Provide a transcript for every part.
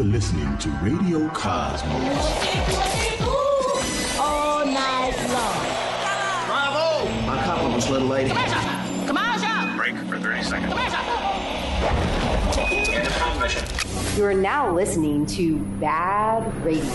You're listening to Radio Cosmos. All night long. Bravo! My compliments, little lady. Commercial! Break for 30 seconds. Commercial! Mission. You are now listening to Bad Radio.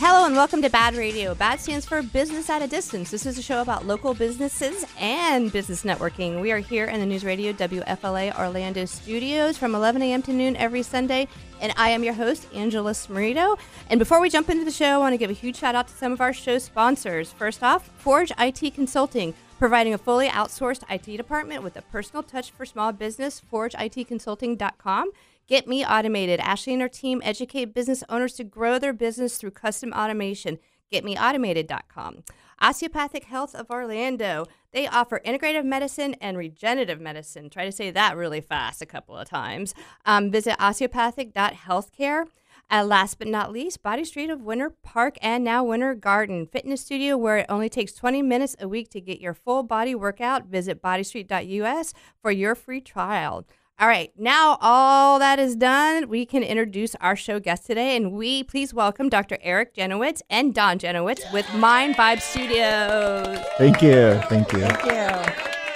Hello and welcome to Bad Radio. BAD stands for Business at a Distance. This is a show about local businesses and business networking. We are here in the News Radio WFLA Orlando studios from 11 a.m. to noon every Sunday. And I am your host, Angela Smerito. And before we jump into the show, I want to give a huge shout out to some of our show sponsors. First off, Forge IT Consulting, providing a fully outsourced IT department with a personal touch for small business. ForgeITConsulting.com. Get Me Automated. Ashley and her team educate business owners to grow their business through custom automation. GetMeAutomated.com. Osteopathic Health of Orlando. They offer integrative medicine and regenerative medicine. Try to say that really fast a couple of times. Visit osteopathic.healthcare. Last but not least, Body Street of Winter Park and now Winter Garden. Fitness studio where it only takes 20 minutes a week to get your full body workout. Visit bodystreet.us for your free trial. All right, now all that is done, we can introduce our show guest today, and we please welcome Dr. Eric Janowitz and Don Janowitz with Mind Vibe Studios. Thank you. Thank you.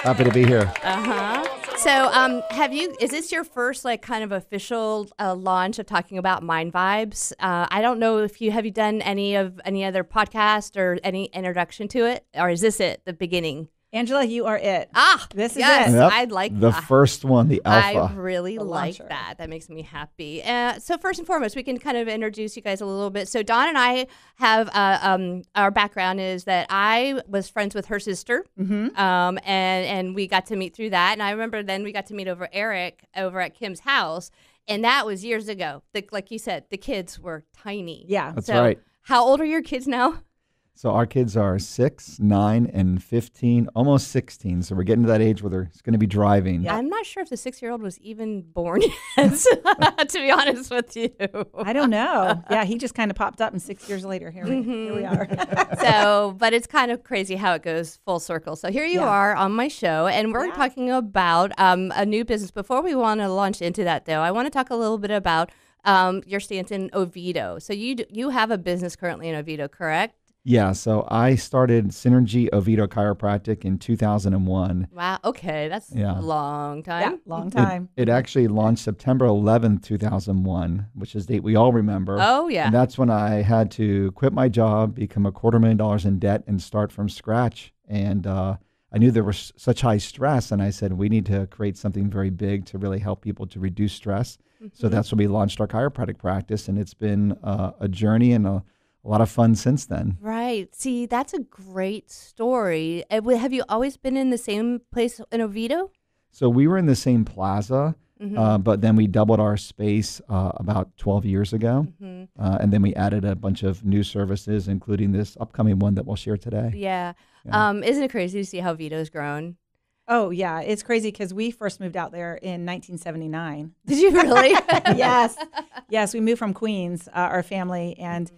Happy to be here. So, is this your first kind of official launch of talking about Mind Vibes? I don't know if have you done any other podcast or any introduction to it, or is this it, the beginning? Angela, you are it. This is yes, it. Yep. I'd like the first one, the alpha. I really The like launcher. that. That makes me happy. So first and foremost, we can kind of introduce you guys a little bit. So Dawn and I have our background is that I was friends with her sister, and we got to meet through that. And I remember then we got to meet Eric over at Kim's house, and that was years ago. Like you said, the kids were tiny. Yeah. That's so right. How old are your kids now? So our kids are 6, 9, and 15, almost 16. So we're getting to that age where they're going to be driving. Yeah. I'm not sure if the 6-year-old was even born yet, to be honest with you. I don't know. Yeah, he just kind of popped up, and 6 years later, here we are. So, but it's kind of crazy how it goes full circle. So here you are on my show, and we're talking about a new business. Before we want to launch into that, though, I want to talk a little bit about your stance in Oviedo. So you have a business currently in Oviedo, correct? Yeah, so I started Synergy Oviedo Chiropractic in 2001. Wow. Okay, that's a long time. Yeah, long time. It actually launched September 11th, 2001, which is a date we all remember. Oh, yeah. And that's when I had to quit my job, become $250,000 in debt, and start from scratch. And I knew there was such high stress, and I said, we need to create something very big to really help people to reduce stress. So that's when we launched our chiropractic practice, and it's been a journey and a lot of fun since then. Right. See, that's a great story. Have you always been in the same place in Oviedo? So we were in the same plaza, but then we doubled our space about 12 years ago. And then we added a bunch of new services, including this upcoming one that we'll share today. Yeah. Isn't it crazy to see how Oviedo's grown? Oh, yeah. It's crazy because we first moved out there in 1979. Did you really? Yes. Yes, we moved from Queens, our family, and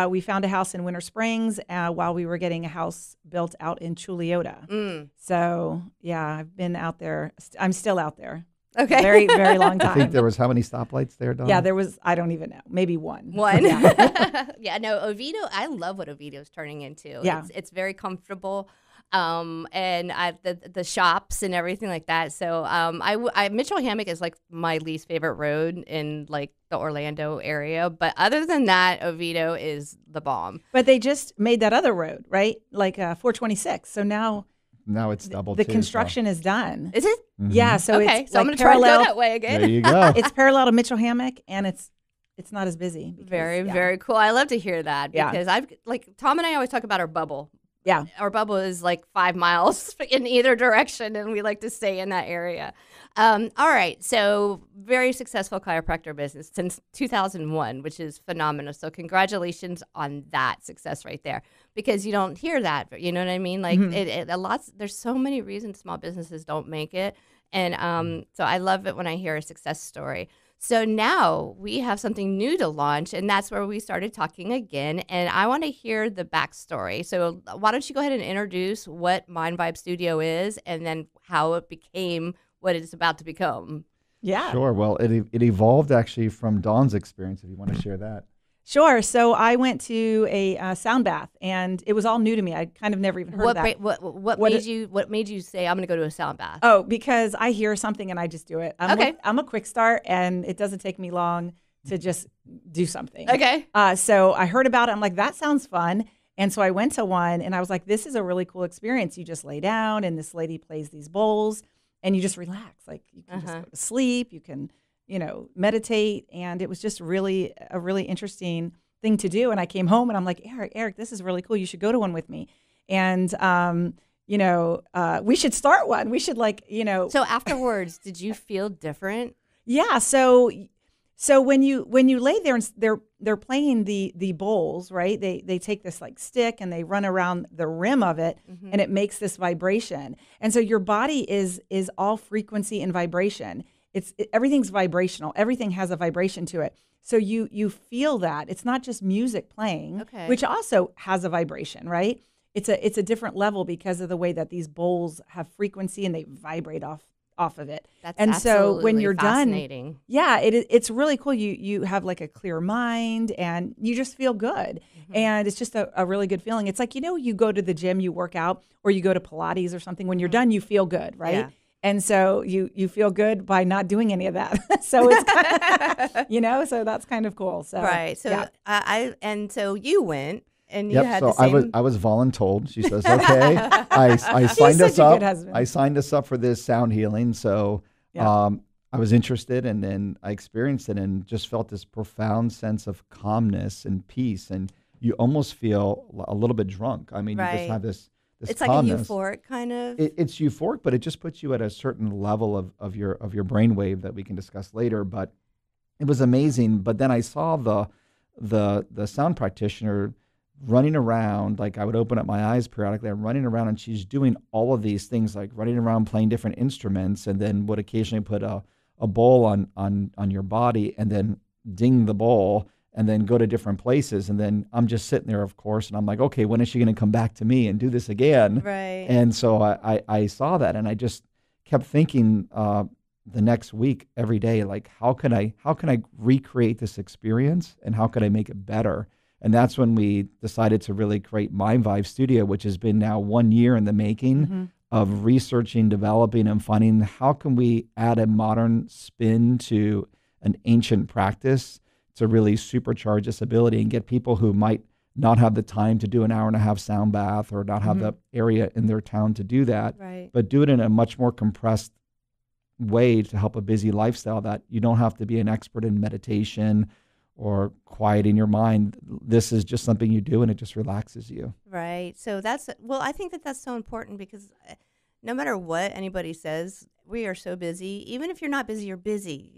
we found a house in Winter Springs while we were getting a house built out in Chuliota. So, yeah, I've been out there. I'm still out there. Okay. Very, very long time. I think there was how many stoplights there, Dawn? Yeah, there was, I don't even know, maybe one. Yeah. Yeah, no, Oviedo, I love what Oviedo's turning into. Yeah. It's very comfortable. And the shops and everything like that. So Mitchell Hammock is like my least favorite road in like the Orlando area. But other than that, Oviedo is the bomb. But they just made that other road, right? Like 426. So now it's double the too, construction is done. Is it? Yeah. So Okay, it's so I'm like going to try to parallel. go that way again. There you go. It's parallel to Mitchell Hammock, and it's not as busy. Because, Very cool. I love to hear that Yeah. because Tom and I always talk about our bubble. Yeah. Our bubble is like 5 miles in either direction, and we like to stay in that area. All right. So very successful chiropractor business since 2001, which is phenomenal. So congratulations on that success right there, because you don't hear that. You know what I mean? Like there's so many reasons small businesses don't make it. And so I love it when I hear a success story. So now we have something new to launch, and that's where we started talking again. And I want to hear the backstory. So why don't you go ahead and introduce what Mind Vibe Studio is, and then how it became what it's about to become. Yeah. Sure. Well, it evolved actually from Dawn's experience, if you want to share that. Sure. So I went to a sound bath, and it was all new to me. I kind of never even heard of that. What made you say I'm going to go to a sound bath? Oh, because I hear something and I just do it. Okay. I'm a quick start, and it doesn't take me long to just do something. Okay. So I heard about it. I'm like, that sounds fun. And so I went to one, and I was like, this is a really cool experience. You just lay down, and this lady plays these bowls, and you just relax. Like you can just go to sleep. You can, meditate. And it was just really a really interesting thing to do. And I came home, and I'm like, Eric, this is really cool. You should go to one with me. And, we should start one. We should So afterwards, did you feel different? Yeah. So when you lay there and they're playing the bowls, right? They take this like stick and they run around the rim of it, and it makes this vibration. And so your body is all frequency and vibration. Everything's vibrational. Everything has a vibration to it. So you feel that. It's not just music playing, which also has a vibration, right? It's a different level because of the way that these bowls have frequency and they vibrate off of it. That's and so when you're fascinating. done, it's really cool. You have like a clear mind and you just feel good. And it's just a really good feeling. It's like, you go to the gym, you work out, or you go to Pilates or something. When you're done, you feel good, right? Yeah. And so you feel good by not doing any of that. So it's kind of, so that's kind of cool. So Right. So yeah. so you went. And you Yep. had So the same. I was voluntold. She says, "Okay." I signed such us a up. good husband. I signed us up for this sound healing. So Yeah. I was interested, and then I experienced it, and just felt this profound sense of calmness and peace. And you almost feel a little bit drunk. I mean, you Right. just have this It's calmness. like a euphoric kind of. It's euphoric, but it just puts you at a certain level of your brainwave that we can discuss later. But it was amazing. But then I saw the sound practitioner running around. Like I would open up my eyes periodically. I'm running around, and she's doing all of these things, like running around playing different instruments, and then would occasionally put a bowl on your body, and then ding the bowl, and then go to different places. And then I'm just sitting there, of course, and I'm like, okay, when is she going to come back to me and do this again? Right. And so I saw that, and I just kept thinking the next week, every day, like how can I recreate this experience, and how could I make it better? And that's when we decided to really create Mind Vibe Studio, which has been now 1 year in the making of researching, developing, and finding how can we add a modern spin to an ancient practice to really supercharge this ability and get people who might not have the time to do an hour and a half sound bath, or not have the area in their town to do that, Right. but do it in a much more compressed way to help a busy lifestyle, that you don't have to be an expert in meditation or quieting your mind. This is just something you do, and it just relaxes you. Right. So I think that's so important, because no matter what anybody says, we are so busy. Even if you're not busy, you're busy.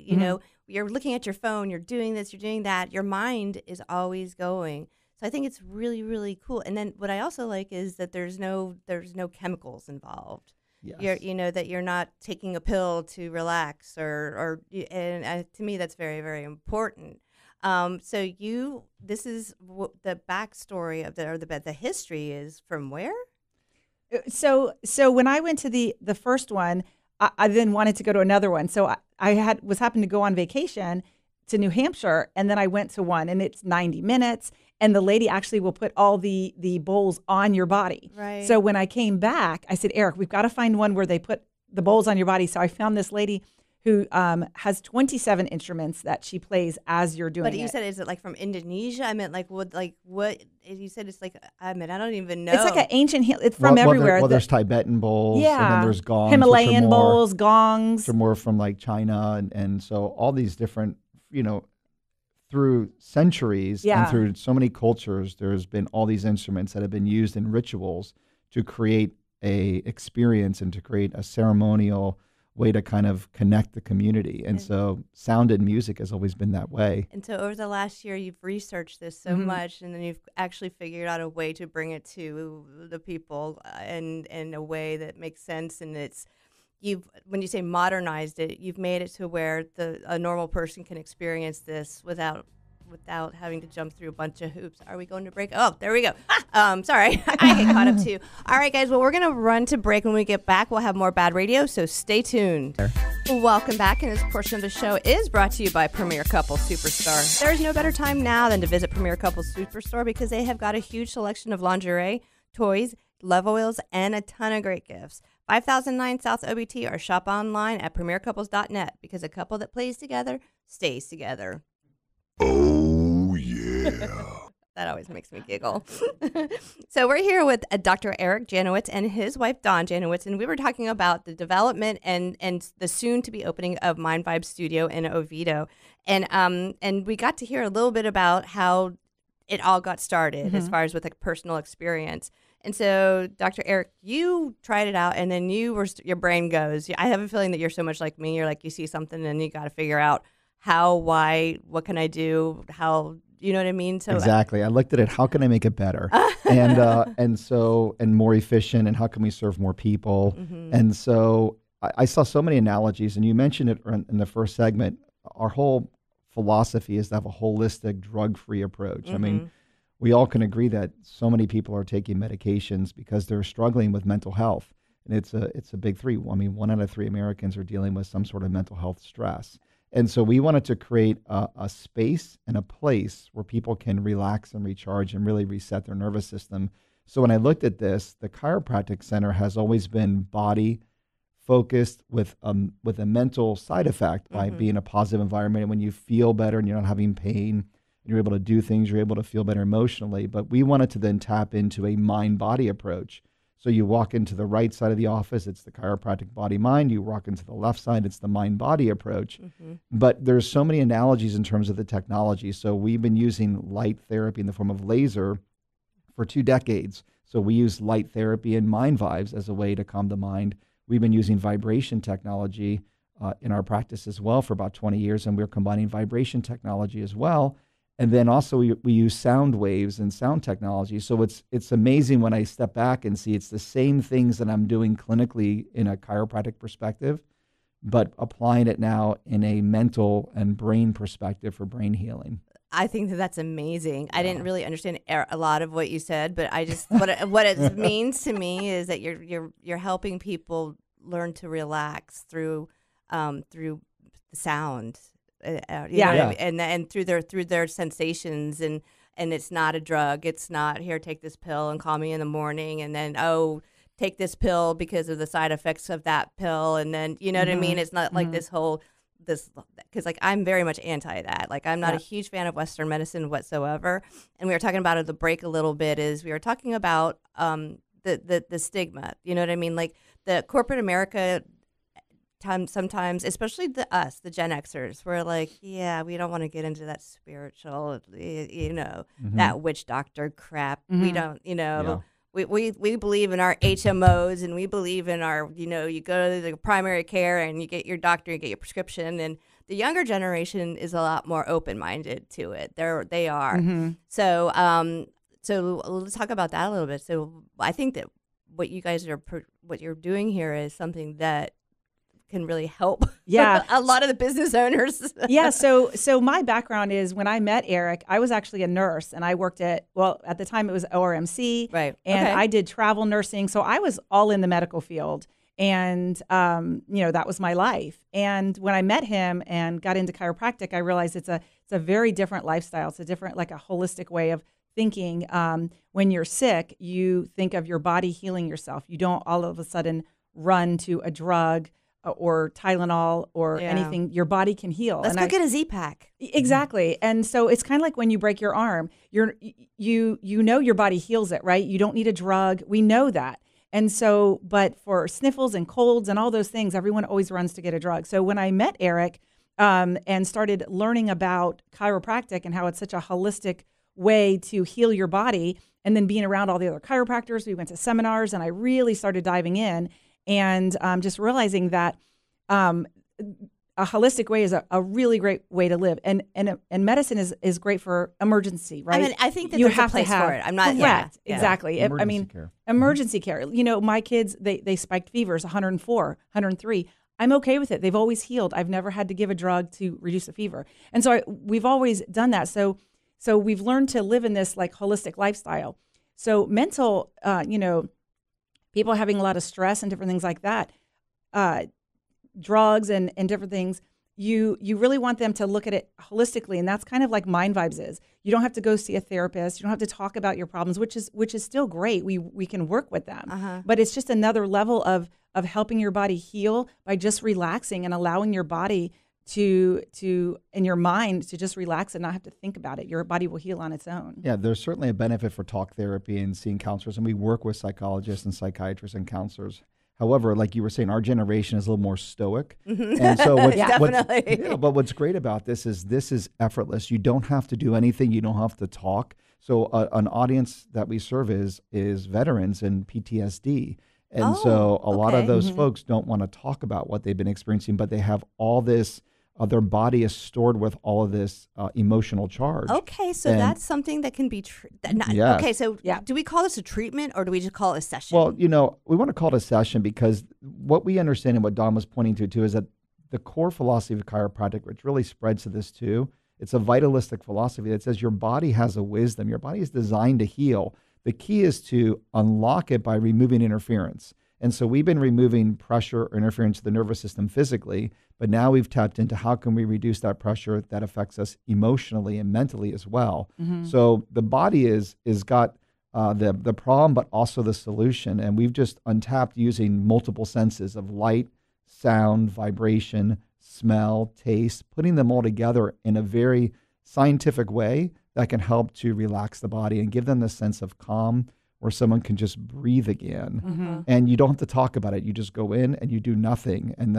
You're looking at your phone, you're doing this, you're doing that. Your mind is always going. So I think it's really, really cool. And then what I also like is that there's no chemicals involved. Yes. That you're not taking a pill to relax, to me, that's very, very important. So this is the backstory of the history is from where? So when I went to the first one, I then wanted to go to another one. So I happened to go on vacation to New Hampshire, and then I went to one, and it's 90 minutes, and the lady actually will put all the bowls on your body. Right. So when I came back, I said, Eric, we've got to find one where they put the bowls on your body. So I found this lady who has 27 instruments that she plays as you're doing it. But you said, is it like from Indonesia? I meant what you said, it's like, I don't even know. It's like an ancient, it's from everywhere. There's Tibetan bowls, yeah, and then there's gongs. Himalayan bowls, gongs. Which are more from like China, and so all these different, through centuries and through so many cultures, there's been all these instruments that have been used in rituals to create a experience and to create a ceremonial way to kind of connect the community. And so sound and music has always been that way. And so over the last year, you've researched this so much, and then you've actually figured out a way to bring it to the people in a way that makes sense. And when you say modernized it, you've made it to where a normal person can experience this without having to jump through a bunch of hoops. Are we going to break? Oh, there we go. Sorry, I get caught up too. All right, guys. Well, we're going to run to break. When we get back, we'll have more Bad Radio, so stay tuned. Welcome back, and this portion of the show is brought to you by Premier Couples Superstore. There's no better time now than to visit Premier Couples Superstore because they have got a huge selection of lingerie, toys, love oils, and a ton of great gifts. 5009 South OBT or shop online at premiercouples.net because a couple that plays together stays together. Oh, yeah. That always makes me giggle. So we're here with Dr. Eric Janowitz and his wife, Dawn Janowitz, and we were talking about the development and the soon-to-be opening of Mind Vibe Studio in Oviedo. And we got to hear a little bit about how it all got started as far as with like personal experience. And so, Dr. Eric, you tried it out, and then your brain goes. I have a feeling that you're so much like me. You're like, you see something, and you got to figure out how, why, what can I do, how. You know what I mean? So exactly. I looked at it. How can I make it better, and more efficient, and how can we serve more people? And so I saw so many analogies, and you mentioned it in the first segment. Our whole philosophy is to have a holistic, drug-free approach. I mean, we all can agree that so many people are taking medications because they're struggling with mental health, and it's a big three. I mean, 1 out of 3 Americans are dealing with some sort of mental health stress. And so we wanted to create a space and a place where people can relax and recharge and really reset their nervous system. So when I looked at this, the chiropractic center has always been body focused with a mental side effect by being a positive environment. And when you feel better and you're not having pain, and you're able to do things, you're able to feel better emotionally. But we wanted to then tap into a mind-body approach. So you walk into the right side of the office, it's the chiropractic body-mind. You walk into the left side, it's the mind-body approach. But there's so many analogies in terms of the technology. So we've been using light therapy in the form of laser for 2 decades. So we use light therapy and mind vibes as a way to calm the mind. We've been using vibration technology in our practice as well for about 20 years, and we're combining vibration technology as well. And then also we use sound waves and sound technology. So it's amazing when I step back and see it's the same things that I'm doing clinically in a chiropractic perspective, but applying it now in a mental and brain perspective for brain healing. I think that's amazing. I didn't really understand a lot of what you said, but I just what it means to me is that you're helping people learn to relax through the sound. You know what I mean? And through their sensations, and it's not a drug. It's not, here, take this pill and call me in the morning, and then take this pill because of the side effects of that pill, and then you know what I mean. It's not like this because like I'm very much anti that. Like I'm not a huge fan of Western medicine whatsoever. And we were talking about at the break a little bit. Is we were talking about the stigma. You know what I mean? Like the corporate America. Sometimes, especially the Gen Xers, we're like, yeah, we don't want to get into that spiritual, that witch doctor crap. We don't, we believe in our HMOs, and we believe in our, you go to the primary care and you get your doctor, you get your prescription. And the younger generation is a lot more open-minded to it. They are. So let's talk about that a little bit. So I think that what you're doing here is something that can really help a lot of the business owners. So my background is, when I met Eric, I was actually a nurse, and I worked at the time it was ORMC, right? And I did travel nursing, so I was all in the medical field, and that was my life. And when I met him and got into chiropractic, I realized it's a very different lifestyle. It's a different, like a holistic way of thinking. When you're sick, you think of your body healing yourself. You don't all of a sudden run to a drug or Tylenol or anything. Your body can heal. Let's go get a Z-Pack. Exactly. And so it's kind of like when you break your arm, you know your body heals it, right? You don't need a drug. We know that. And so, but for sniffles and colds and all those things, everyone always runs to get a drug. So when I met Eric and started learning about chiropractic and how it's such a holistic way to heal your body, and then being around all the other chiropractors, we went to seminars, and I really started diving in. And just realizing that a holistic way is a really great way to live, and medicine is great for emergency, right? I mean, I think that there's a place for it. I'm not correct, exactly. Emergency care. Emergency care. My kids they spiked fevers, 104, 103. I'm okay with it. They've always healed. I've never had to give a drug to reduce a fever, and so we've always done that. So we've learned to live in this like holistic lifestyle. So mental, people having a lot of stress and different things like that, drugs and different things, you really want them to look at it holistically, and that's kind of like Mind Vibes is. You don't have to go see a therapist. You don't have to talk about your problems, which is still great. We can work with them, but it's just another level of helping your body heal by just relaxing and allowing your body to and your mind to just relax and not have to think about it. Your body will heal on its own. Yeah, there's certainly a benefit for talk therapy and seeing counselors, and we work with psychologists and psychiatrists and counselors. However, like you were saying, our generation is a little more stoic. And so but what's great about this is effortless. You don't have to do anything. You don't have to talk. So an audience that we serve is veterans and PTSD. And so a lot of those folks don't want to talk about what they've been experiencing, but they have all this, their body is stored with all of this emotional charge. Okay, so that's something that can be yes. Okay, so do we call this a treatment or do we just call it a session? Well, we want to call it a session because what we understand and what Don was pointing to too is that the core philosophy of chiropractic, which really spreads to this too, it's a vitalistic philosophy that says your body has a wisdom. Your body is designed to heal. The key is to unlock it by removing interference. And so we've been removing pressure or interference to the nervous system physically, but now we've tapped into how can we reduce that pressure that affects us emotionally and mentally as well. So the body is got the problem, but also the solution. And we've just untapped using multiple senses of light, sound, vibration, smell, taste, putting them all together in a very scientific way that can help to relax the body and give them the sense of calm where someone can just breathe again. And you don't have to talk about it. You just go in and you do nothing. And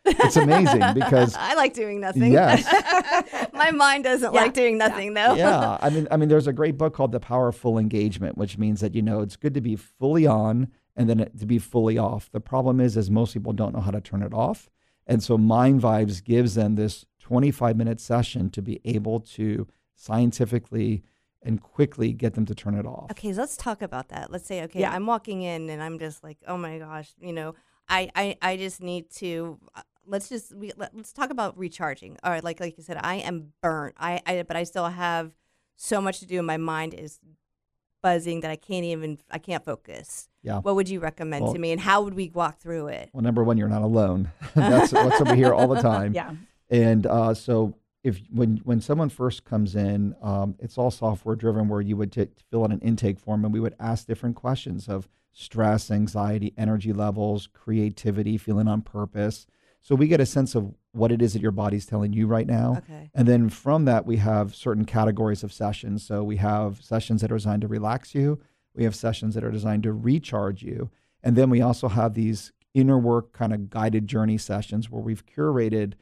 it's amazing because I like doing nothing. Yes. My mind doesn't like doing nothing though. Yeah. I mean, there's a great book called The Power of Full Engagement, which means that, it's good to be fully on and then to be fully off. The problem is most people don't know how to turn it off. And so Mind Vibes gives them this 25-minute session to be able to scientifically and quickly get them to turn it off. Okay, so let's talk about that. Let's say, I'm walking in and I'm just like, oh my gosh, I just need to. Let's talk about recharging. All right, like you said, I am burnt. But I still have so much to do, and my mind is buzzing that I can't focus. Yeah. What would you recommend to me, and how would we walk through it? Well, number one, you're not alone. That's what's over here all the time. Yeah. And so when someone first comes in, it's all software driven where you would fill out an intake form and we would ask different questions of stress, anxiety, energy levels, creativity, feeling on purpose. So we get a sense of what it is that your body's telling you right now. Okay. And then from that, we have certain categories of sessions. So we have sessions that are designed to relax you. We have sessions that are designed to recharge you. And then we also have these inner work kind of guided journey sessions where we've curated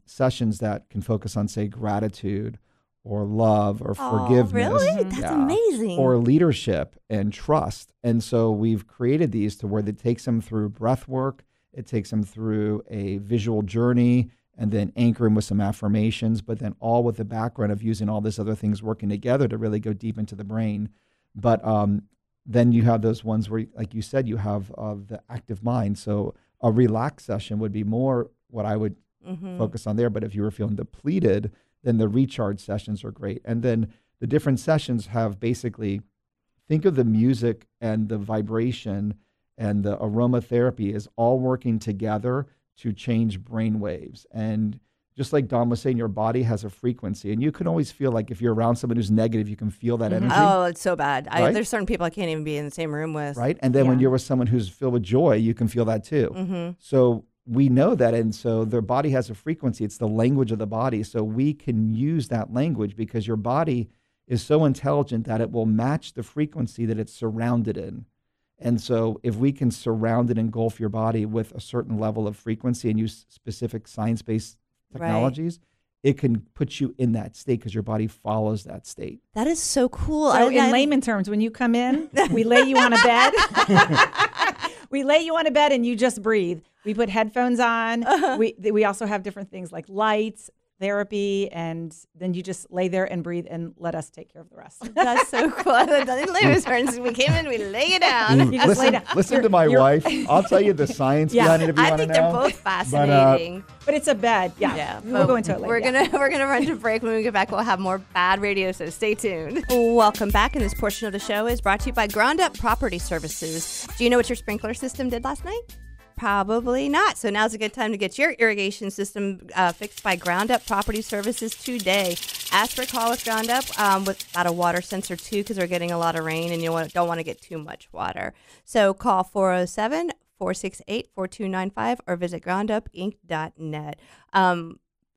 sessions that can focus on, say, gratitude or love or forgiveness. Really? That's amazing. Or leadership and trust. And so we've created these to where it takes them through breath work, it takes them through a visual journey, and then anchor them with some affirmations, but then all with the background of using all these other things working together to really go deep into the brain. But then you have those ones where, like you said, you have the active mind. So a relaxed session would be more what I would focus on there. But if you were feeling depleted, then the recharge sessions are great. And then the different sessions have basically, think of the music and the vibration and the aromatherapy is all working together to change brain waves. And just like Don was saying, your body has a frequency, and you can always feel like if you're around someone who's negative, you can feel that energy. Oh, it's so bad. Right? There's certain people I can't even be in the same room with. Right. And then when you're with someone who's filled with joy, you can feel that too. So we know that. And so their body has a frequency. It's the language of the body. So we can use that language because your body is so intelligent that it will match the frequency that it's surrounded in. And so if we can surround and engulf your body with a certain level of frequency and use specific science-based technologies, it can put you in that state because your body follows that state. That is so cool. So in layman terms, when you come in, we lay you on a bed. We lay you on a bed and you just breathe. We put headphones on. We also have different things like lights, therapy, and then you just lay there and breathe and let us take care of the rest. That's so cool. We came in, we lay you down. You just lay down. Listen to my wife. I'll tell you the science behind it if you want to know. I think they're both fascinating. But it's a bed. Yeah. We'll go into it later. We're gonna run to break. When we get back, we'll have more bad radio, so stay tuned. Welcome back, and this portion of the show is brought to you by Ground Up Property Services. Do you know what your sprinkler system did last night? Probably not. So now's a good time to get your irrigation system fixed by Ground Up Property Services today. Ask for a call with Ground Up with about a water sensor too, because we're getting a lot of rain and don't want to get too much water. So call 407-468-4295 or visit groundupinc.net.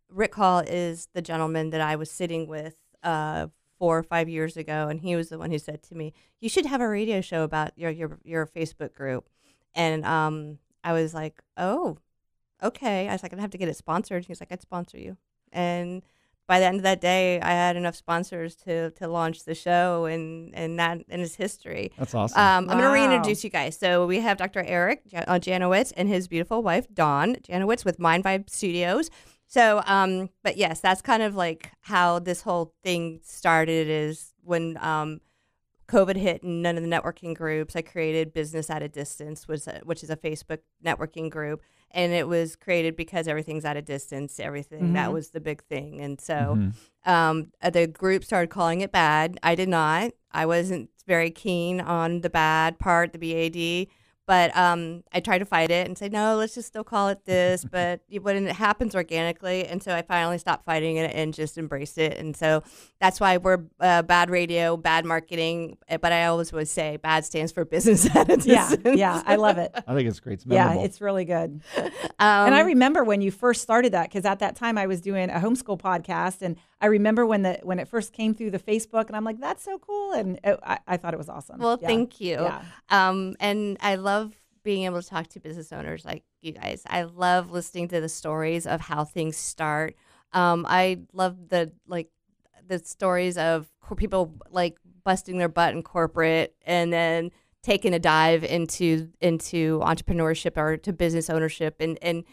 Rick Hall is the gentleman that I was sitting with 4 or 5 years ago, and he was the one who said to me, "You should have a radio show about your Facebook group." And I was like, "Oh, okay." I was like, "I'd have to get it sponsored." He's like, "I'd sponsor you." And by the end of that day, I had enough sponsors to launch the show, and that and its history. That's awesome. I'm going to reintroduce you guys. So we have Dr. Eric Janowitz and his beautiful wife, Dawn Janowitz, with Mind Vibe Studios. So, but yes, that's kind of like how this whole thing started is when COVID hit and none of the networking groups. I created Business at a Distance, which is a Facebook networking group. And it was created because everything's at a distance, everything. That was the big thing. And so the group started calling it BAD. I did not. I wasn't very keen on the BAD part, the BAD. But I tried to fight it and say, no, let's just still call it this. But when it happens organically. And so I finally stopped fighting it and just embraced it. And so that's why we're bad radio, bad marketing. But I always would say BAD stands for Business at a Distance. Yeah, I love it. I think it's great. It's memorable. Yeah, it's really good. And I remember when you first started that, because at that time I was doing a homeschool podcast, and I remember when it first came through the Facebook, and I'm like, that's so cool, and I thought it was awesome. Well, thank you. Yeah. And I love being able to talk to business owners like you guys. I love listening to the stories of how things start. I love the stories of people like busting their butt in corporate and then taking a dive into entrepreneurship or to business ownership and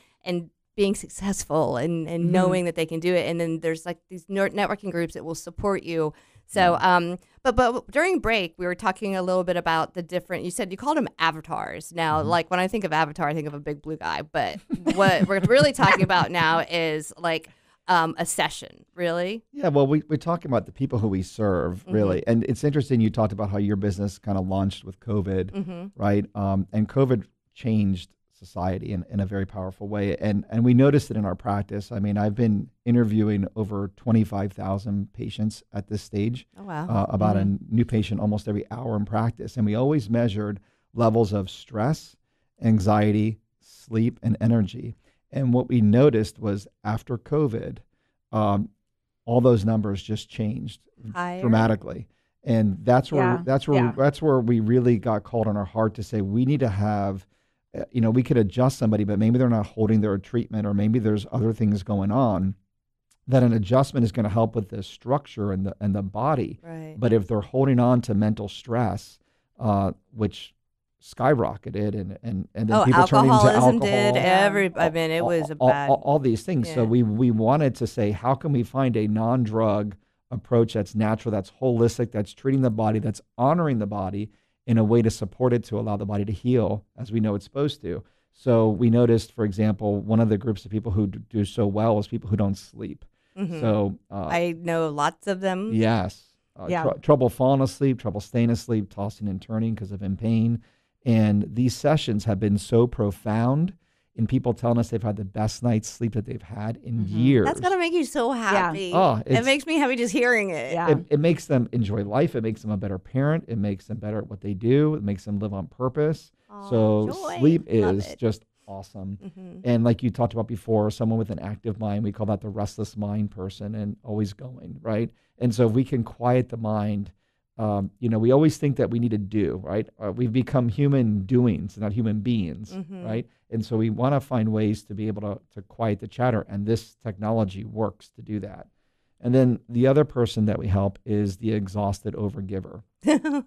being successful and knowing that they can do it. And then there's like these networking groups that will support you. So, but during break, we were talking a little bit about the different, you said you called them avatars. Now, like when I think of avatar, I think of a big blue guy, but what we're really talking about now is like a session, really? Yeah, well, we're talking about the people who we serve, really. And it's interesting, you talked about how your business kind of launched with COVID, right? And COVID changed society in a very powerful way. And we noticed it in our practice. I mean, I've been interviewing over 25,000 patients at this stage. Oh, wow. About a new patient almost every hour in practice. And we always measured levels of stress, anxiety, sleep, and energy. And what we noticed was after COVID, all those numbers just changed dramatically. And that's where we really got called on our heart to say we need to have, we could adjust somebody, but maybe they're not holding their treatment, or maybe there's other things going on. That an adjustment is going to help with the structure and the body. Right. But if they're holding on to mental stress, which skyrocketed, and then people turning to alcoholism alcohol. did. It was a bad. All these things. Yeah. So we wanted to say, how can we find a non-drug approach that's natural, that's holistic, that's treating the body, that's honoring the body in a way to support it, to allow the body to heal as we know it's supposed to. So we noticed, for example, one of the groups of people who do so well is people who don't sleep. So I know lots of them. Yes. Trouble falling asleep, trouble staying asleep, tossing and turning because of in pain. And these sessions have been so profound in people telling us they've had the best night's sleep that they've had in years. That's going to make you so happy. Yeah. Oh, it makes me happy just hearing it. Yeah. It makes them enjoy life. It makes them a better parent. It makes them better at what they do. It makes them live on purpose. So joy. sleep Love is it. just awesome. And like you talked about before, someone with an active mind, we call that the restless mind person, and always going, right? And so if we can quiet the mind, we always think that we need to do, right? We've become human doings, not human beings, right? And so we want to find ways to be able to quiet the chatter, and this technology works to do that. And then the other person that we help is the exhausted overgiver. And,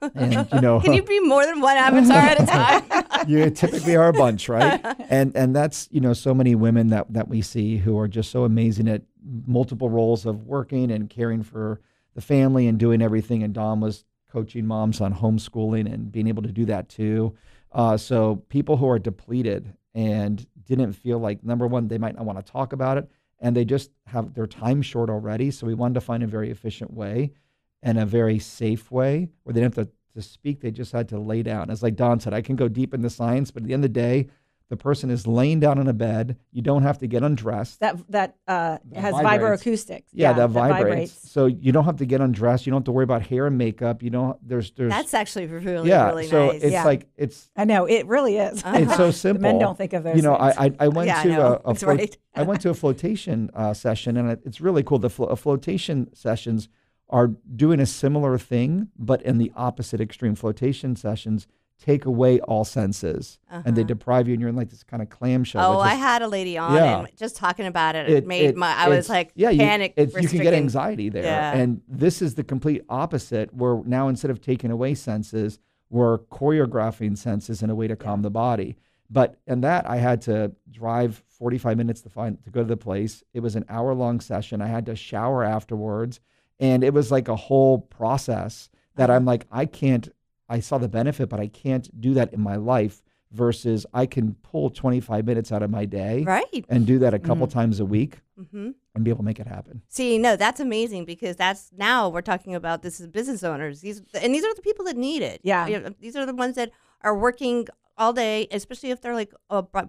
Can you be more than one avatar at a time? You typically are a bunch, right? And that's, so many women that we see who are just so amazing at multiple roles of working and caring for the family and doing everything. And Dawn was coaching moms on homeschooling and being able to do that too. So people who are depleted and didn't feel like, number one, they might not want to talk about it, and they just have their time short already. So we wanted to find a very efficient way and a very safe way where they didn't have to speak. They just had to lay down. As like Dawn said, I can go deep into science, but at the end of the day, The person is laying down in a bed. You don't have to get undressed. That has vibrates. vibroacoustics. Yeah, that vibrates. So you don't have to get undressed. You don't have to worry about hair and makeup. You don't. There's. That's actually really So nice. it's like it's. I know it really is. It's so simple. The men don't think of those. You know, things. I went to I I went to a flotation session, and it's really cool. The flotation sessions are doing a similar thing, but in the opposite extreme. Flotation sessions take away all senses, and they deprive you, and you're in like this kind of clamshell. Oh, I had a lady on, and just talking about it, I was like panic. You can get anxiety there, and this is the complete opposite. Where now instead of taking away senses, we're choreographing senses in a way to calm the body. But in that, I had to drive 45 minutes to go to the place. It was an hour-long session. I had to shower afterwards, and it was like a whole process that I'm like, I saw the benefit, but I can't do that in my life versus I can pull 25 minutes out of my day and do that a couple times a week and be able to make it happen. See, no, that's amazing because now we're talking about this is business owners. These are the people that need it. Yeah. These are the ones that are working all day, especially if they're like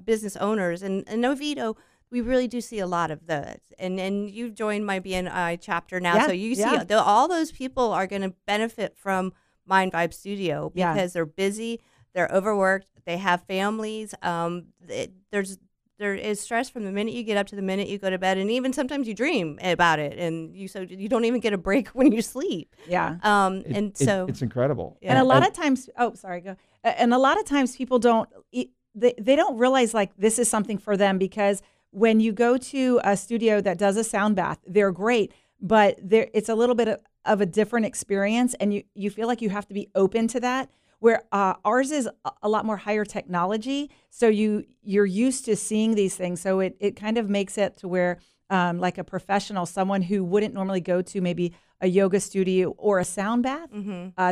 business owners. And Oviedo, we really do see a lot of those. And you've joined my BNI chapter now. So you see all those people are going to benefit from Mind Vibe Studio because they're busy, they're overworked, they have families. There is stress from the minute you get up to the minute you go to bed, and even sometimes you dream about it, and you don't even get a break when you sleep. Yeah. It's incredible. Yeah. And a lot of times, go. And a lot of times people they don't realize like this is something for them because when you go to a studio that does a sound bath, they're great, but it's a little bit of a different experience, and you feel like you have to be open to that, where ours is a lot more higher technology, so you're used to seeing these things, so it kind of makes it to where like a professional, someone who wouldn't normally go to maybe a yoga studio or a sound bath,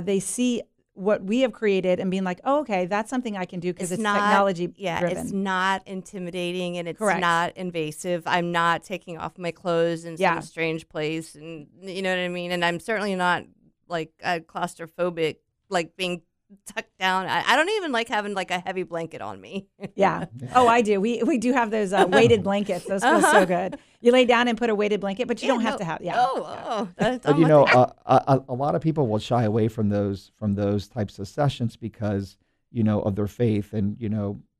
they see what we have created and being like, oh, okay, that's something I can do because it's technology driven. It's not intimidating and it's not invasive. I'm not taking off my clothes in some strange place, and you know what I mean? And I'm certainly not like claustrophobic, like being tucked down. I don't even like having like a heavy blanket on me. Yeah. Oh, I do. We do have those weighted blankets. Those feel so good. You lay down and put a weighted blanket, but you don't have to have. Yeah. But you know, a lot of people will shy away from those types of sessions because of their faith, and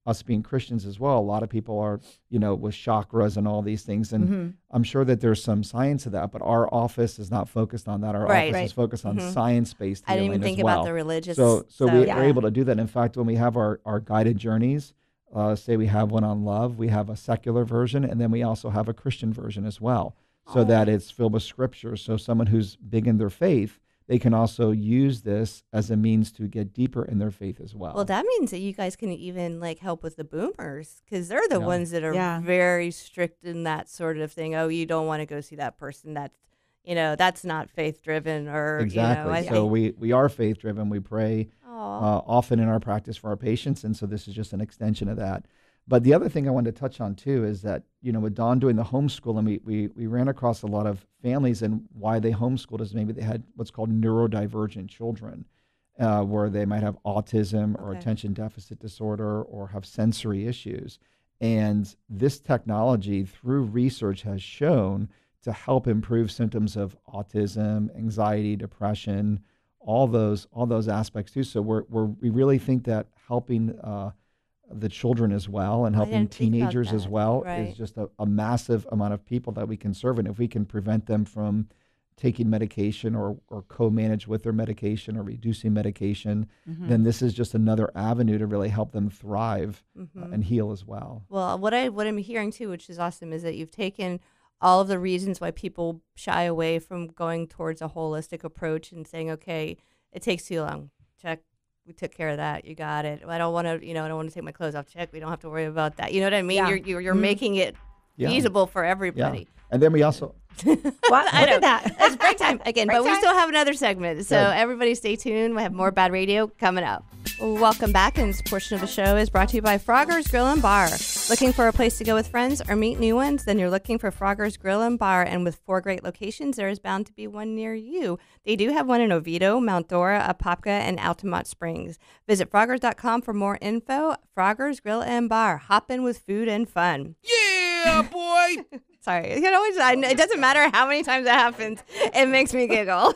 us being Christians as well. A lot of people are with chakras and all these things, and I'm sure that there's some science to that. But our office is not focused on that. Our office is focused on science-based healing. I didn't even think about the religious. So we're able to do that. In fact, when we have our guided journeys, say we have one on love, we have a secular version, and then we also have a Christian version as well, so that it's filled with scripture. So someone who's big in their faith, they can also use this as a means to get deeper in their faith as well. Well, that means that you guys can even like help with the boomers, because they're the ones that are very strict in that sort of thing. Oh, you don't want to go see that person. That's not faith driven, or exactly. So we are faith driven. We pray often in our practice for our patients, and so this is just an extension of that. But the other thing I wanted to touch on too is that with Dawn doing the homeschool, and we ran across a lot of families, and why they homeschooled is maybe they had what's called neurodivergent children, where they might have autism or attention deficit disorder or have sensory issues. And this technology, through research, has shown to help improve symptoms of autism, anxiety, depression, all those aspects too. So we really think that helping the children as well, and helping teenagers as well, is just a massive amount of people that we can serve. And if we can prevent them from taking medication or co-manage with their medication or reducing medication, then this is just another avenue to really help them thrive and heal as well. Well, what I'm hearing too, which is awesome, is that you've taken all of the reasons why people shy away from going towards a holistic approach and saying, okay, it takes too long. Check. We took care of that. You got it. I don't want to, I don't want to take my clothes off. Check. We don't have to worry about that. You know what I mean? Yeah. You're making it feasible for everybody. Yeah. And then we also. I know that. It's break time again, but we still have another segment. So everybody stay tuned. We have more Bad Radio coming up. Welcome back. And this portion of the show is brought to you by Frogger's Grill and Bar. Looking for a place to go with friends or meet new ones? Then you're looking for Frogger's Grill and Bar, and with 4 great locations, there is bound to be one near you. They do have one in Oviedo, Mount Dora, Apopka, and Altamont Springs. Visit Froggers.com for more info. Frogger's Grill and Bar, hopping with food and fun. Yeah, boy. Sorry, it doesn't matter how many times it happens. It makes me giggle.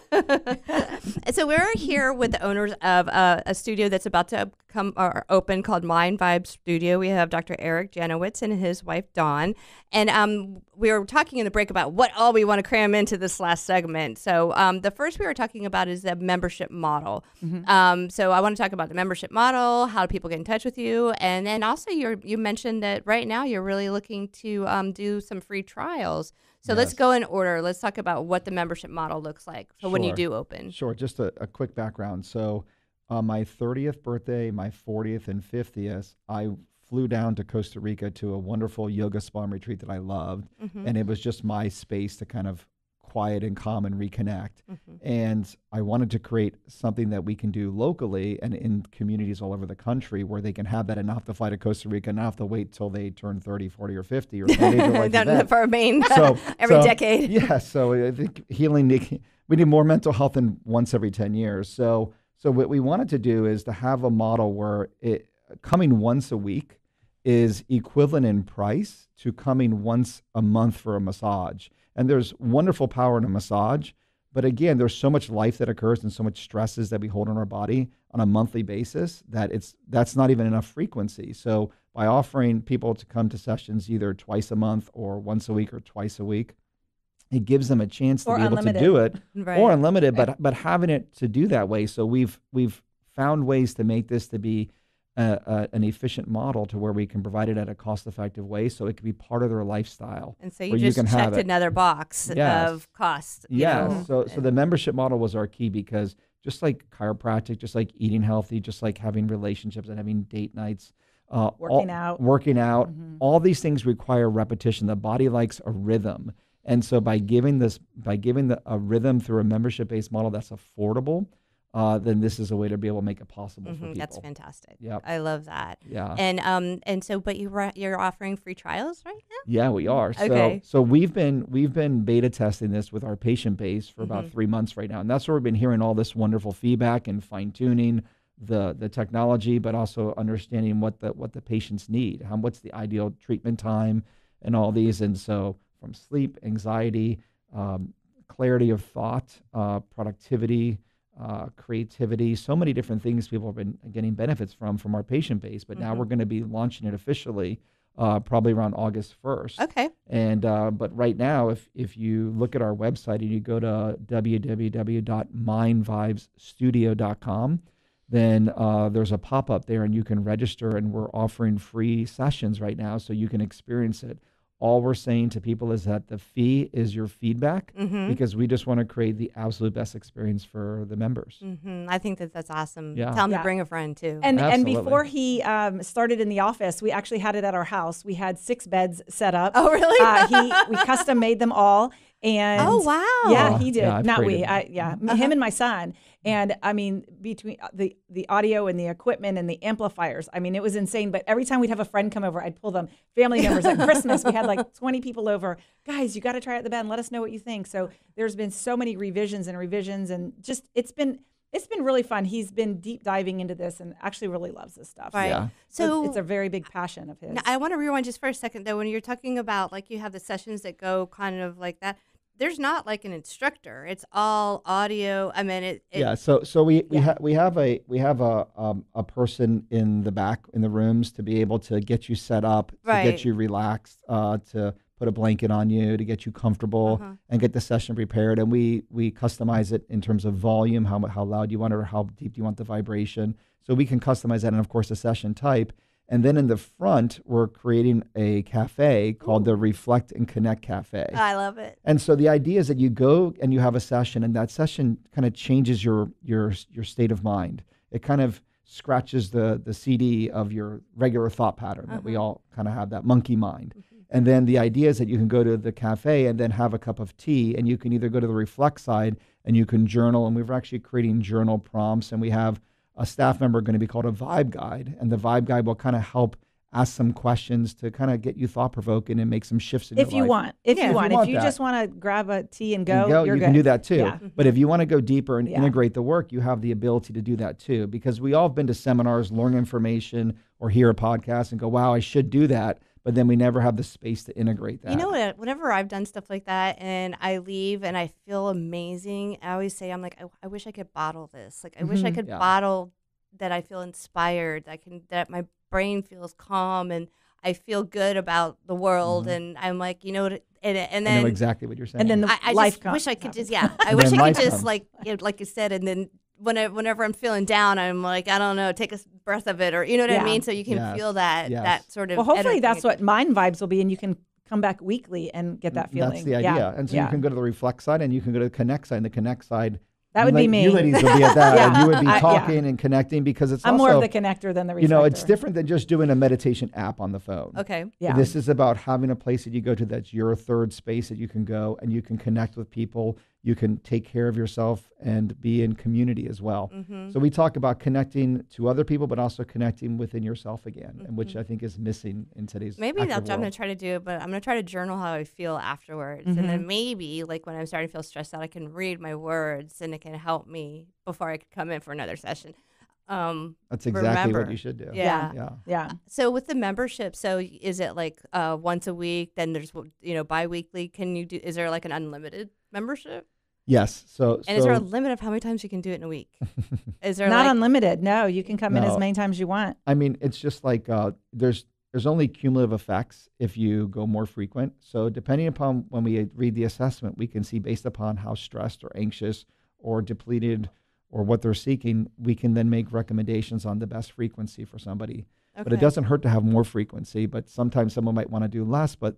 So we're here with the owners of a studio that's about to come or open called Mind Vibe Studio. We have Dr. Eric Janowitz and his wife Dawn, and we were talking in the break about what all we want to cram into this last segment. So the first we were talking about is the membership model. So I want to talk about the membership model, how do people get in touch with you, and then also you mentioned that right now you're really looking to do some free trials. So let's go in order. Let's talk about what the membership model looks like for when you do open. Sure. Just a quick background. So on my 30th birthday, my 40th and 50th, I flew down to Costa Rica to a wonderful yoga spa and retreat that I loved. And it was just my space to kind of quiet and calm and reconnect. And I wanted to create something that we can do locally and in communities all over the country where they can have that and not have to fly to Costa Rica and not have to wait till they turn 30, 40, or 50 or for a main every decade. Yeah, so I think we need more mental health than once every 10 years. So what we wanted to do is to have a model where coming once a week is equivalent in price to coming once a month for a massage. And there's wonderful power in a massage, but again, there's so much life that occurs and so much stresses that we hold on our body on a monthly basis that that's not even enough frequency. So by offering people to come to sessions either twice a month or once a week or twice a week, it gives them a chance to be able to do it, or unlimited, but having it to do that way. So we've found ways to make this to be an efficient model to where we can provide it at a cost-effective way, so it can be part of their lifestyle. And so you just checked another box of cost. Yeah. So the membership model was our key, because just like chiropractic, just like eating healthy, just like having relationships and having date nights, working out, all these things require repetition. The body likes a rhythm. And so by giving a rhythm through a membership-based model that's affordable, then this is a way to be able to make it possible for people. That's fantastic. Yeah, I love that. Yeah. And so, but you're offering free trials right now? Yeah, we are. Okay. So we've been beta testing this with our patient base for about 3 months right now, and that's where we've been hearing all this wonderful feedback and fine tuning the technology, but also understanding what the patients need, what's the ideal treatment time, and all these. And so from sleep, anxiety, clarity of thought, productivity, creativity, so many different things people have been getting benefits from our patient base. But now we're going to be launching it officially probably around August 1st. Okay. And but right now, if you look at our website and you go to www.mindvibesstudio.com, then there's a pop-up there and you can register, and we're offering free sessions right now so you can experience it. All we're saying to people is that the fee is your feedback, because we just want to create the absolute best experience for the members. I think that's awesome. Yeah. Tell them to bring a friend too. And before he started in the office, we actually had it at our house. We had 6 beds set up. Oh, really? We custom made them all. And oh, wow. Yeah, he did. Yeah, Not we. Him and my son. And I mean, between the audio and the equipment and the amplifiers, I mean, it was insane. But every time we'd have a friend come over, I'd pull them. Family members at Christmas, we had like 20 people over. Guys, you got to try out the bed and let us know what you think. So there's been so many revisions, and just it's been really fun. He's been deep diving into this and actually really loves this stuff. Right. Yeah. So it's a very big passion of his. Now, I want to rewind just for a second though. When you're talking about like you have the sessions that go kind of like that, there's not like an instructor. It's all audio. I mean, yeah. So we have a person in the back in the rooms to be able to get you set up, to get you relaxed, to put a blanket on you, to get you comfortable, and get the session prepared. And we customize it in terms of volume, how loud you want it, or how deep you want the vibration. So we can customize that, and of course the session type. And then in the front, we're creating a cafe called the Reflect and Connect Cafe. I love it. And so the idea is that you go and you have a session, and that session kind of changes your state of mind. It kind of scratches the CD of your regular thought pattern that we all kind of have, that monkey mind. And then the idea is that you can go to the cafe and then have a cup of tea, and you can either go to the Reflect side and you can journal, and we're actually creating journal prompts, and we have a staff member going to be called a vibe guide, and the vibe guide will kind of help ask some questions to kind of get you thought provoking and make some shifts in If your you life. want. If you want. If you that. just want to grab a tea and You go, you're you good. can do that too. Yeah. But if you want to go deeper and Yeah. integrate the work, you have the ability to do that too. Because we all have been to seminars, learn information, or hear a podcast and go, wow, I should do that. But then we never have the space to integrate that. You know what? Whenever I've done stuff like that and I leave and I feel amazing, I always say, I'm like, I wish I could bottle this. Like, I wish I could Yeah. bottle that I feel inspired. That my brain feels calm and I feel good about the world. And I'm like, you know what? And I then know exactly what you're saying. And then the I life just comes. wish I could just, I wish then I life could just comes. like you said, and then whenever I'm feeling down, I'm like, I don't know, take a breath of it, or you know what I Yeah. mean? So you can Yes. feel that Yes. that sort of. Well, hopefully energy. that's what Mind Vibes will be, and you can come back weekly and get that feeling. That's the idea. Yeah. And so yeah. you can go to the reflect side and you can go to the connect side. And the connect side, That would be me. You ladies would be at that. Yeah. And you would be Yeah. talking and connecting because it's I'm also, more of the connector than the reflector. you know, it's different than just doing a meditation app on the phone. Okay. Yeah. This is about having a place that you go to that's your third space that you can go and you can connect with people. You can take care of yourself and be in community as well. Mm-hmm. So we talk about connecting to other people, but also connecting within yourself again, and which I think is missing in today's Maybe active that's what I'm going world. to try to do, but I'm going to try to journal how I feel afterwards. And then maybe, like, when I'm starting to feel stressed out, I can read my words and it can help me before I could come in for another session. That's exactly remember. what you should do. Yeah. Yeah. Yeah. So with the membership, so is it like once a week, then there's, bi-weekly? Is there like an unlimited membership? Yes. So, And is there a limit of how many times you can do it in a week? Is there Not like, unlimited. No, you can come in as No. many times you want. I mean, it's just like there's only cumulative effects if you go more frequent. So depending upon when we read the assessment, we can see based upon how stressed or anxious or depleted or what they're seeking, we can then make recommendations on the best frequency for somebody. But it Okay. doesn't hurt to have more frequency. But sometimes someone might want to do less, but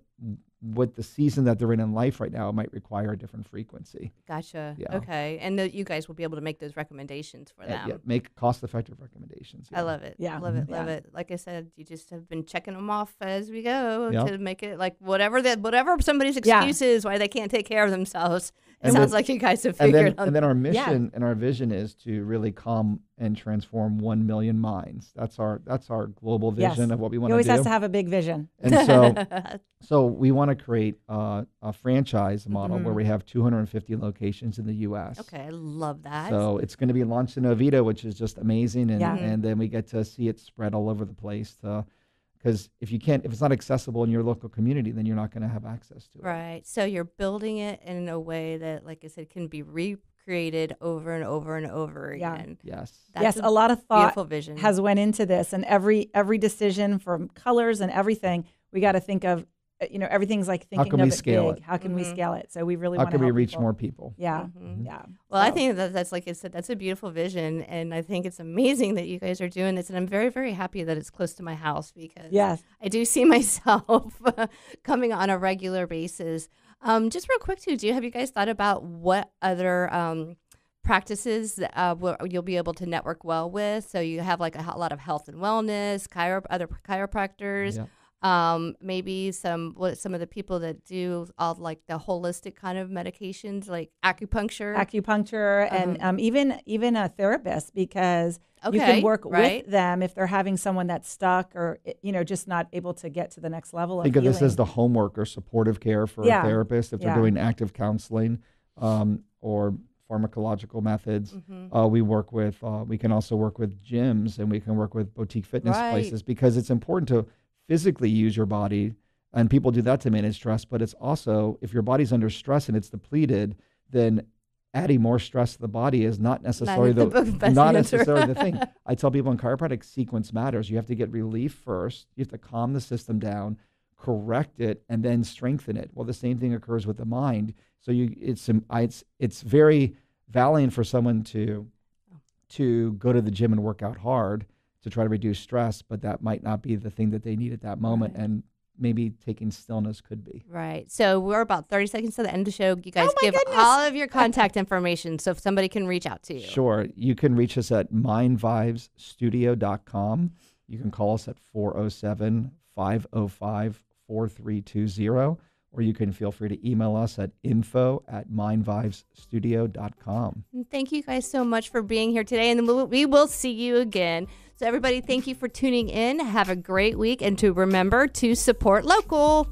with the season that they're in life right now, it might require a different frequency. Gotcha. Yeah. Okay. And you guys will be able to make those recommendations for them. Yeah, make cost-effective recommendations. I love it. Yeah. Love it. Mhm. Love Yeah. it. Like I said, you just have been checking them off as we go Yeah. to make it like whatever somebody's Yeah. excuse is why they can't take care of themselves. It And sounds then- like you guys have And figured then, out. and then our mission and our vision is to really calm and transform 1 million minds. That's our global vision Yes. of what we You want always to do. has to have a big vision. And so we want to create a franchise model where we have 250 locations in the U.S. Okay, I love that. So it's going to be launched in Oviedo, which is just amazing, and Yeah. and then we get to see it spread all over the place. Because if it's not accessible in your local community, then you're not going to have access to it. Right. So you're building it in a way that, like I said, can be recreated over and over and over Yeah. again. Yes. That's Yes, a lot of thought beautiful vision. has went into this, and every decision from colors and everything, we got to think of, everything's like thinking can of we it scale big. it? How can we scale it? So we really How want to can we help reach people. more people? Yeah, Mhm. yeah. Well, I So- think that's like I said, that's a beautiful vision, and I think it's amazing that you guys are doing this, and I'm very, very happy that it's close to my house because Yes. I do see myself coming on a regular basis. Just real quick too, have you guys thought about what other practices you'll be able to network well with? So you have like a lot of health and wellness, other chiropractors. Yeah. Maybe some of the people that do all like the holistic kind of medications like acupuncture. And even a therapist, because you Okay, can work right. with them if they're having someone that's stuck or just not able to get to the next level of Think of this healing. as the homework or supportive care for Yeah. a therapist if they're Yeah. doing active counseling or pharmacological methods. Mm-hmm. We can also work with gyms and we can work with boutique fitness Right. places because it's important to physically use your body. And people do that to manage stress, but it's also, if your body's under stress and it's depleted, then adding more stress to the body is not necessarily the best answer. the thing. I tell people in chiropractic, sequence matters. You have to get relief first. You have to calm the system down, correct it, and then strengthen it. Well, the same thing occurs with the mind. So it's very valiant for someone to go to the gym and work out hard to try to reduce stress, but that might not be the thing that they need at that moment. Right. And maybe taking stillness could be. Right. So we're about 30 seconds to the end of the show. You guys my give goodness. all of your contact information so if somebody can reach out to you. Sure. You can reach us at mindvibesstudio.com. You can call us at 407-505-4320. or you can feel free to email us at info@mindvibesstudio.com. And thank you guys so much for being here today, and we will see you again. So everybody, thank you for tuning in. Have a great week, and to remember to support local.